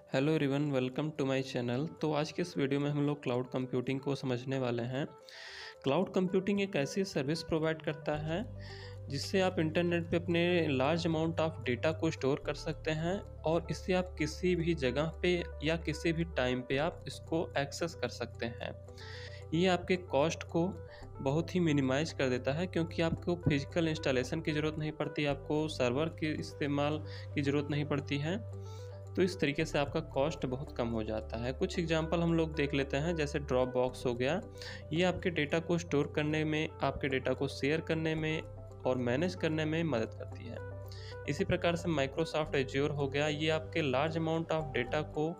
Hello everyone, welcome to my channel. तो आज के इस वीडियो में हम लोग क्लाउड कंप्यूटिंग को समझने वाले हैं। क्लाउड कंप्यूटिंग एक ऐसी सर्विस प्रोवाइड करता है जिससे आप इंटरनेट पे अपने लार्ज अमाउंट ऑफ डेटा को स्टोर कर सकते हैं और इससे आप किसी भी जगह पे या किसी भी टाइम पे आप इसको एक्सेस कर सकते हैं। ये आपके कॉस्ट को बहुत ही मिनिमाइज कर देता है क्योंकि आपको फिजिकल इंस्टॉलेशन की ज़रूरत नहीं पड़ती, आपको सर्वर के इस्तेमाल की ज़रूरत नहीं पड़ती है। तो इस तरीके से आपका कॉस्ट बहुत कम हो जाता है। कुछ एग्जांपल हम लोग देख लेते हैं, जैसे ड्रॉप बॉक्स हो गया। ये आपके डेटा को स्टोर करने में, आपके डेटा को शेयर करने में और मैनेज करने में मदद करती है। इसी प्रकार से माइक्रोसॉफ्ट एज्योर हो गया, ये आपके लार्ज अमाउंट ऑफ डेटा को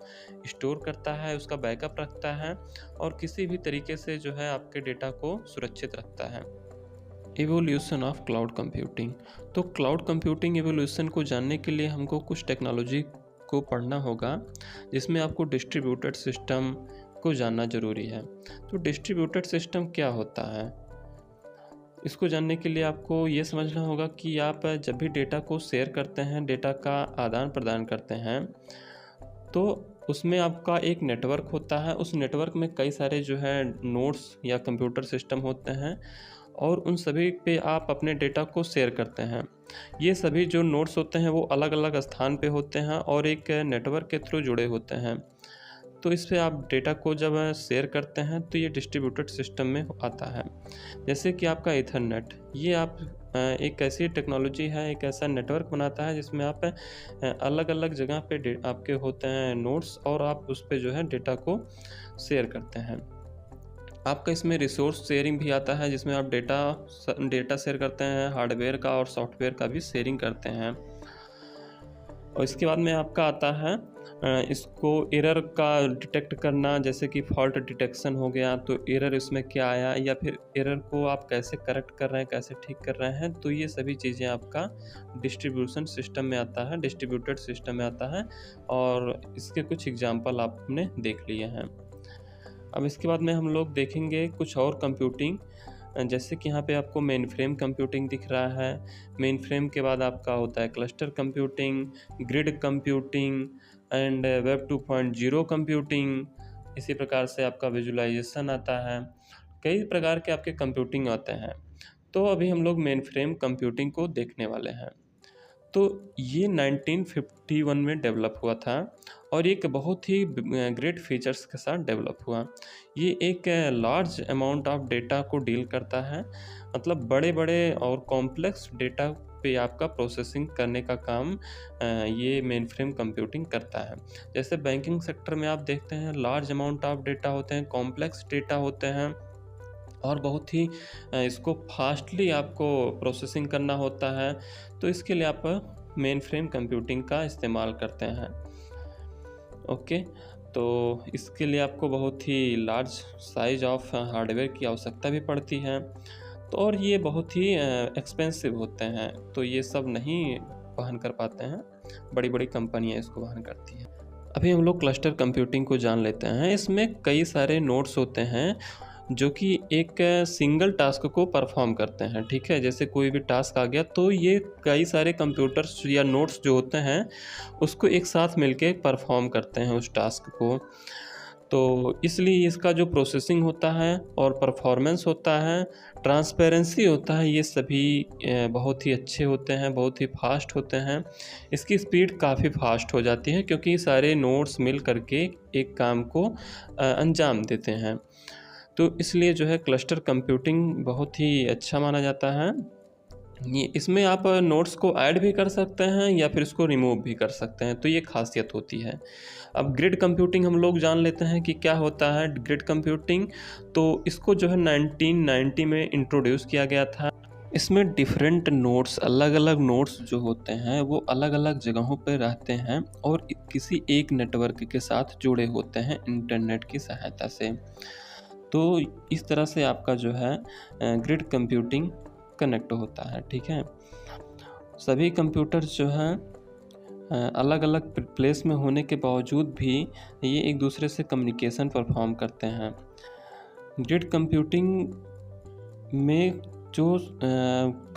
स्टोर करता है, उसका बैकअप रखता है और किसी भी तरीके से जो है आपके डेटा को सुरक्षित रखता है। Evolution of cloud computing. तो क्लाउड कंप्यूटिंग एवोल्यूशन को जानने के लिए हमको कुछ टेक्नोलॉजी को पढ़ना होगा, जिसमें आपको डिस्ट्रीब्यूटेड सिस्टम को जानना ज़रूरी है। तो डिस्ट्रीब्यूटेड सिस्टम क्या होता है, इसको जानने के लिए आपको ये समझना होगा कि आप जब भी डेटा को शेयर करते हैं, डेटा का आदान प्रदान करते हैं, तो उसमें आपका एक नेटवर्क होता है। उस नेटवर्क में कई सारे जो है नोड्स या कंप्यूटर सिस्टम होते हैं और उन सभी पे आप अपने डेटा को शेयर करते हैं। ये सभी जो नोड्स होते हैं वो अलग अलग स्थान पे होते हैं और एक नेटवर्क के थ्रू जुड़े होते हैं। तो इस पे आप डेटा को जब शेयर करते हैं तो ये डिस्ट्रीब्यूटेड सिस्टम में आता है। जैसे कि आपका ईथरनेट, ये आप एक ऐसी टेक्नोलॉजी है, एक ऐसा नेटवर्क बनाता है जिसमें आप अलग अलग जगह पे आपके होते हैं नोड्स और आप उस पे जो है डेटा को शेयर करते हैं। आपका इसमें रिसोर्स शेयरिंग भी आता है, जिसमें आप डेटा शेयर करते हैं, हार्डवेयर का और सॉफ्टवेयर का भी शेयरिंग करते हैं। और इसके बाद में आपका आता है इसको एरर का डिटेक्ट करना, जैसे कि फॉल्ट डिटेक्शन हो गया, तो एरर इसमें क्या आया या फिर एरर को आप कैसे करेक्ट कर रहे हैं, कैसे ठीक कर रहे हैं। तो ये सभी चीज़ें आपका डिस्ट्रीब्यूशन सिस्टम में आता है, डिस्ट्रीब्यूटेड सिस्टम में आता है और इसके कुछ एग्जांपल आपने देख लिए हैं। अब इसके बाद में हम लोग देखेंगे कुछ और कंप्यूटिंग, जैसे कि यहाँ पे आपको मेन फ्रेम कंप्यूटिंग दिख रहा है। मेन फ्रेम के बाद आपका होता है cluster computing, grid computing and web 2.0 computing. इसी प्रकार से आपका विजुअलाइजेशन आता है। कई प्रकार के आपके कंप्यूटिंग आते हैं। तो अभी हम लोग मेन फ्रेम कंप्यूटिंग को देखने वाले हैं। तो ये 1951 में डेवलप हुआ था और एक बहुत ही ग्रेट फीचर्स के साथ डेवलप हुआ। ये एक लार्ज अमाउंट ऑफ डेटा को डील करता है, मतलब बड़े बड़े और कॉम्प्लेक्स डेटा पे आपका प्रोसेसिंग करने का काम ये मेन फ्रेम कंप्यूटिंग करता है। जैसे बैंकिंग सेक्टर में आप देखते हैं लार्ज अमाउंट ऑफ डेटा होते हैं, कॉम्प्लेक्स डेटा होते हैं और बहुत ही इसको फास्टली आपको प्रोसेसिंग करना होता है। तो इसके लिए आप मेन फ्रेम कंप्यूटिंग का इस्तेमाल करते हैं। ओके, तो इसके लिए आपको बहुत ही लार्ज साइज ऑफ हार्डवेयर की आवश्यकता भी पड़ती है। तो और ये बहुत ही एक्सपेंसिव होते हैं, तो ये सब नहीं वहन कर पाते हैं, बड़ी बड़ी कंपनियां इसको वहन करती हैं। अभी हम लोग क्लस्टर कंप्यूटिंग को जान लेते हैं। इसमें कई सारे नोड्स होते हैं जो कि एक सिंगल टास्क को परफॉर्म करते हैं। ठीक है, जैसे कोई भी टास्क आ गया तो ये कई सारे कंप्यूटर्स या नोड्स जो होते हैं उसको एक साथ मिलके परफॉर्म करते हैं उस टास्क को। तो इसलिए इसका जो प्रोसेसिंग होता है और परफॉर्मेंस होता है, ट्रांसपेरेंसी होता है, ये सभी बहुत ही अच्छे होते हैं, बहुत ही फास्ट होते हैं। इसकी स्पीड काफ़ी फास्ट हो जाती है क्योंकि सारे नोड्स मिल करके एक काम को अंजाम देते हैं। तो इसलिए जो है क्लस्टर कंप्यूटिंग बहुत ही अच्छा माना जाता है। ये इसमें आप नोट्स को ऐड भी कर सकते हैं या फिर इसको रिमूव भी कर सकते हैं, तो ये खासियत होती है। अब ग्रिड कंप्यूटिंग हम लोग जान लेते हैं कि क्या होता है ग्रिड कंप्यूटिंग। तो इसको जो है 1990 में इंट्रोड्यूस किया गया था। इसमें डिफरेंट नोड्स, अलग अलग नोड्स जो होते हैं वो अलग अलग जगहों पर रहते हैं और किसी एक नेटवर्क के साथ जुड़े होते हैं इंटरनेट की सहायता से। तो इस तरह से आपका जो है ग्रिड कंप्यूटिंग कनेक्ट होता है। ठीक है, सभी कंप्यूटर्स जो हैं अलग अलग प्लेस में होने के बावजूद भी ये एक दूसरे से कम्युनिकेशन परफॉर्म करते हैं। ग्रिड कंप्यूटिंग में जो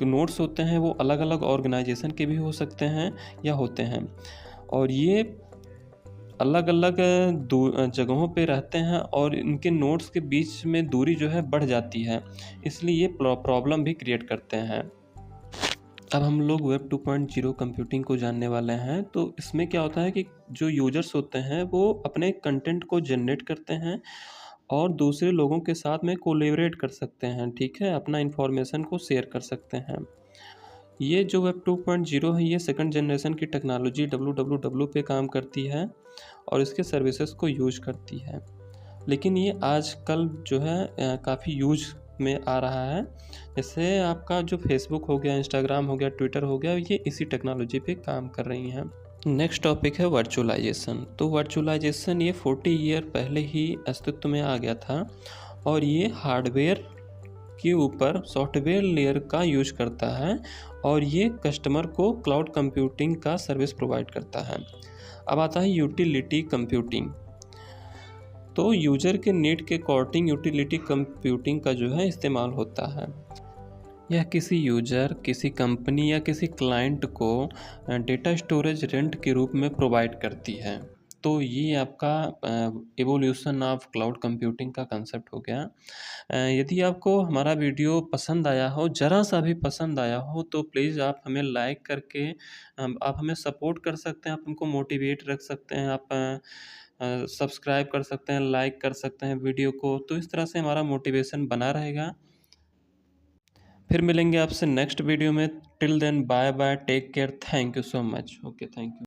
नोड्स होते हैं वो अलग अलग ऑर्गेनाइजेशन के भी हो सकते हैं या होते हैं और ये अलग अलग जगहों पे रहते हैं और इनके नोड्स के बीच में दूरी जो है बढ़ जाती है, इसलिए ये प्रॉब्लम भी क्रिएट करते हैं। अब हम लोग वेब 2.0 कंप्यूटिंग को जानने वाले हैं। तो इसमें क्या होता है कि जो यूजर्स होते हैं वो अपने कंटेंट को जनरेट करते हैं और दूसरे लोगों के साथ में कोलैबोरेट कर सकते हैं, ठीक है, अपना इंफॉर्मेशन को शेयर कर सकते हैं। ये जो वेब 2.0 है ये सेकंड जनरेशन की टेक्नोलॉजी WWW पे काम करती है और इसके सर्विसेज को यूज करती है। लेकिन ये आजकल जो है काफ़ी यूज में आ रहा है। जैसे आपका जो फेसबुक हो गया, इंस्टाग्राम हो गया, ट्विटर हो गया, ये इसी टेक्नोलॉजी पे काम कर रही हैं। नेक्स्ट टॉपिक है वर्चुअलाइजेशन। तो वर्चुअलाइजेशन ये 40 ईयर पहले ही अस्तित्व में आ गया था और ये हार्डवेयर के ऊपर सॉफ्टवेयर लेयर का यूज करता है और ये कस्टमर को क्लाउड कंप्यूटिंग का सर्विस प्रोवाइड करता है। अब आता है यूटिलिटी कंप्यूटिंग। तो यूजर के नीड के अकॉर्डिंग यूटिलिटी कंप्यूटिंग का जो है इस्तेमाल होता है। यह किसी यूजर, किसी कंपनी या किसी क्लाइंट को डेटा स्टोरेज रेंट के रूप में प्रोवाइड करती है। तो ये आपका एवोल्यूशन ऑफ क्लाउड कंप्यूटिंग का कंसेप्ट हो गया। यदि आपको हमारा वीडियो पसंद आया हो, ज़रा सा भी पसंद आया हो, तो प्लीज़ आप हमें लाइक करके आप हमें सपोर्ट कर सकते हैं, आप हमको मोटिवेट रख सकते हैं, आप सब्सक्राइब कर सकते हैं, लाइक कर सकते हैं वीडियो को। तो इस तरह से हमारा मोटिवेशन बना रहेगा। फिर मिलेंगे आपसे नेक्स्ट वीडियो में। Till then bye bye, take care, thank you so much. Okay, thank you.